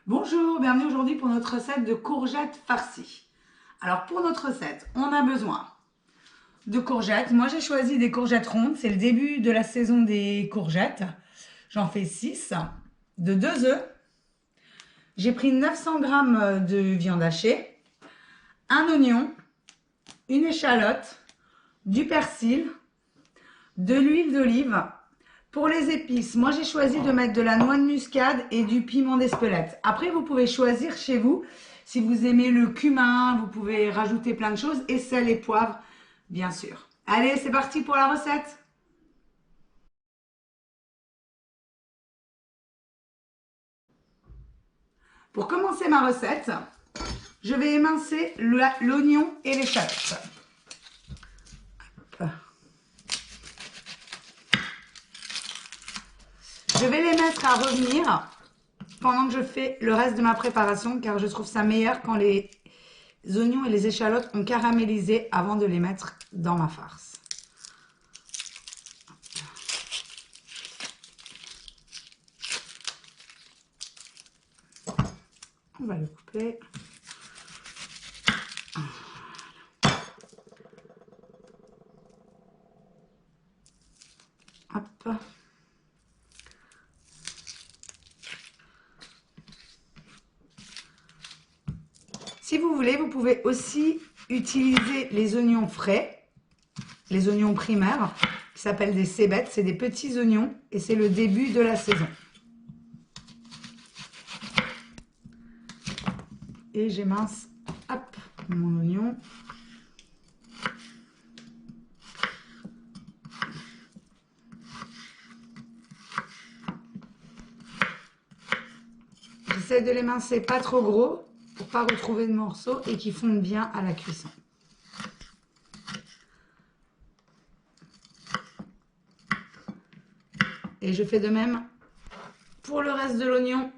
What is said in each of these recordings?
Bonjour, bienvenue aujourd'hui pour notre recette de courgettes farcies. Alors pour notre recette, on a besoin de courgettes. Moi j'ai choisi des courgettes rondes, c'est le début de la saison des courgettes. J'en fais 6, de 2 œufs. J'ai pris 900 g de viande hachée, un oignon, une échalote, du persil, de l'huile d'olive. Pour les épices, moi j'ai choisi de mettre de la noix de muscade et du piment d'Espelette. Après, vous pouvez choisir chez vous. Si vous aimez le cumin, vous pouvez rajouter plein de choses. Et sel et poivre, bien sûr. Allez, c'est parti pour la recette. Pour commencer ma recette, je vais émincer l'oignon et l'échalote. Je vais les mettre à revenir pendant que je fais le reste de ma préparation, car je trouve ça meilleur quand les oignons et les échalotes ont caramélisé avant de les mettre dans ma farce. On va le couper. Hop. Si vous voulez, vous pouvez aussi utiliser les oignons frais, les oignons primaires, qui s'appellent des cébettes. C'est des petits oignons et c'est le début de la saison. Et j'émince, hop, mon oignon. J'essaie de l'émincer pas trop gros pour pas retrouver de morceaux et qui fondent bien à la cuisson. Et je fais de même pour le reste de l'oignon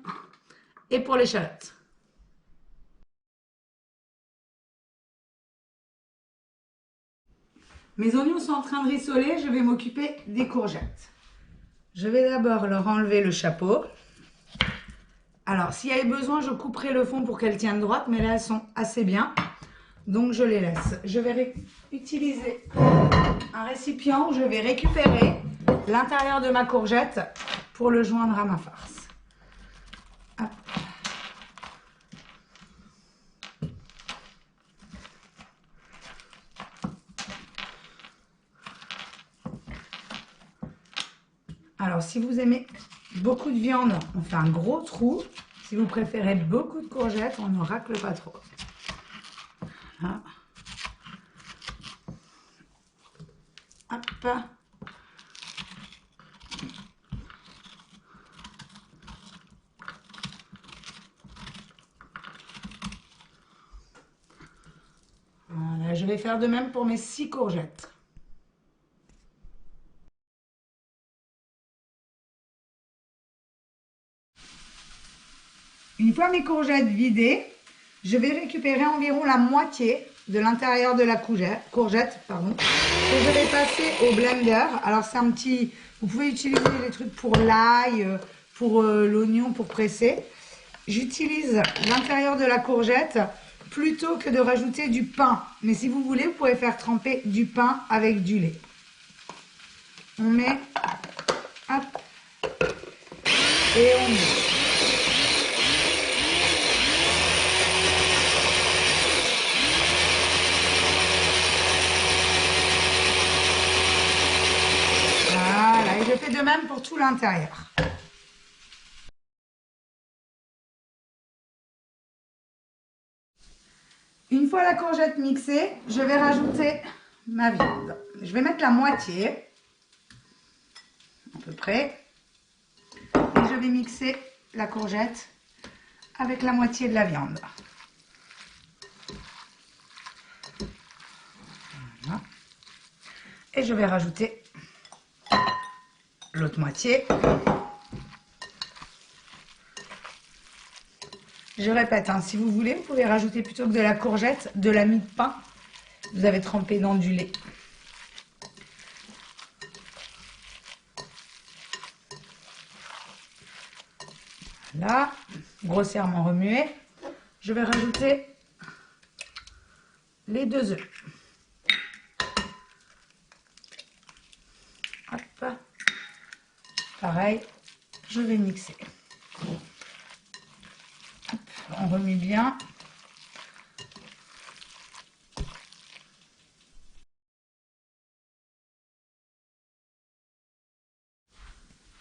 et pour l'échalote. Mes oignons sont en train de rissoler, je vais m'occuper des courgettes. Je vais d'abord leur enlever le chapeau. Alors, s'il y avait besoin, je couperai le fond pour qu'elles tiennent droite, mais là, elles sont assez bien. Donc, je les laisse. Je vais utiliser un récipient où je vais récupérer l'intérieur de ma courgette pour le joindre à ma farce. Hop. Alors, si vous aimez beaucoup de viande, on fait un gros trou. Si vous préférez beaucoup de courgettes, on ne racle pas trop. Voilà. Hop. Voilà, je vais faire de même pour mes 6 courgettes. Une fois mes courgettes vidées, je vais récupérer environ la moitié de l'intérieur de la courgette, pardon, que je vais passer au blender. Alors c'est un petit, vous pouvez utiliser des trucs pour l'ail, pour l'oignon, pour presser. J'utilise l'intérieur de la courgette plutôt que de rajouter du pain. Mais si vous voulez, vous pouvez faire tremper du pain avec du lait. On met, hop, et on met. Voilà, et je fais de même pour tout l'intérieur. Une fois la courgette mixée, je vais rajouter ma viande. Je vais mettre la moitié, à peu près. Et je vais mixer la courgette avec la moitié de la viande. Voilà. Et je vais rajouter l'autre moitié. Je répète, hein, si vous voulez, vous pouvez rajouter plutôt que de la courgette, de la mie de pain. Vous avez trempé dans du lait. Voilà. grossièrement remuer. Je vais rajouter les 2 œufs. Hop. Pareil, je vais mixer. Hop, on remue bien.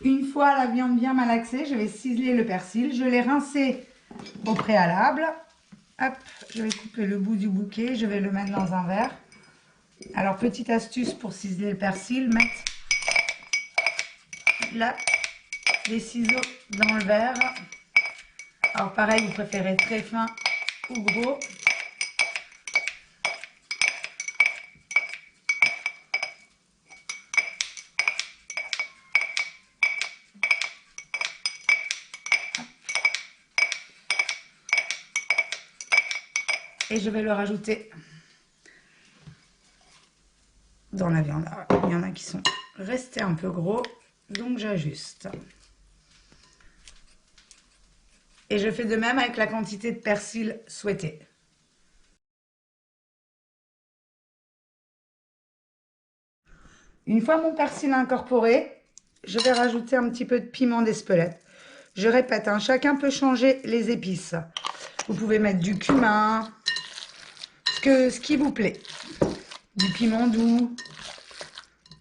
Une fois la viande bien malaxée, je vais ciseler le persil. Je l'ai rincé au préalable. Hop, je vais couper le bout du bouquet. Je vais le mettre dans un verre. Alors, petite astuce pour ciseler le persil, mettre là les ciseaux dans le verre. Alors pareil, vous préférez très fin ou gros. Et je vais le rajouter dans la viande. Il y en a qui sont restés un peu gros, donc j'ajuste. Et je fais de même avec la quantité de persil souhaitée. Une fois mon persil incorporé, je vais rajouter un petit peu de piment d'Espelette. Je répète, hein, chacun peut changer les épices. Vous pouvez mettre du cumin, ce qui vous plaît. Du piment doux.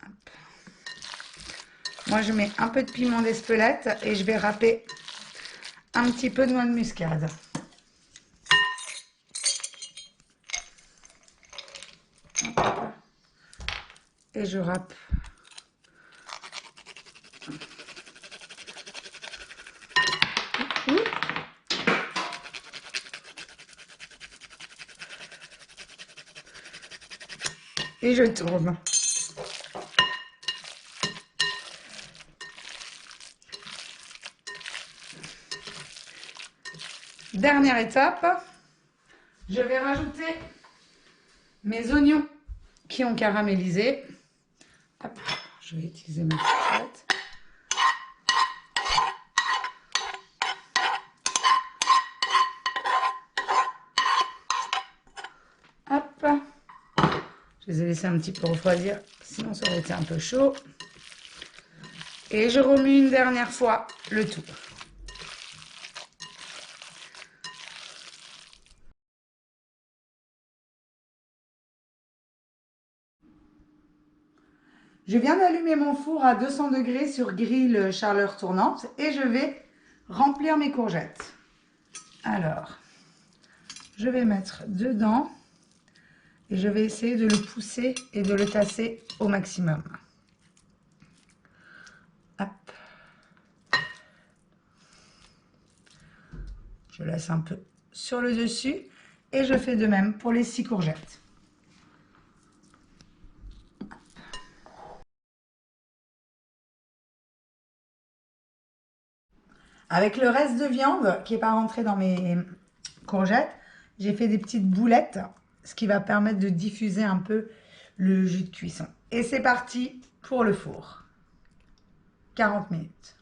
Hop. Moi, je mets un peu de piment d'Espelette et je vais râper un petit peu de noix de muscade. Hop. Et je râpe. Et je tourne. Dernière étape, je vais rajouter mes oignons qui ont caramélisé. Hop, je vais utiliser ma fourchette. Hop, je les ai laissés un petit peu refroidir, sinon ça aurait été un peu chaud. Et je remue une dernière fois le tout. Je viens d'allumer mon four à 200 degrés sur grille charleur tournante et je vais remplir mes courgettes. Alors, je vais mettre dedans et je vais essayer de le pousser et de le tasser au maximum. Hop. Je laisse un peu sur le dessus et je fais de même pour les 6 courgettes. Avec le reste de viande qui n'est pas rentré dans mes courgettes, j'ai fait des petites boulettes, ce qui va permettre de diffuser un peu le jus de cuisson. Et c'est parti pour le four. 40 minutes.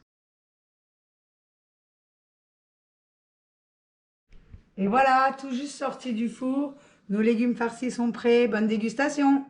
Et voilà, tout juste sorti du four. Nos légumes farcis sont prêts. Bonne dégustation!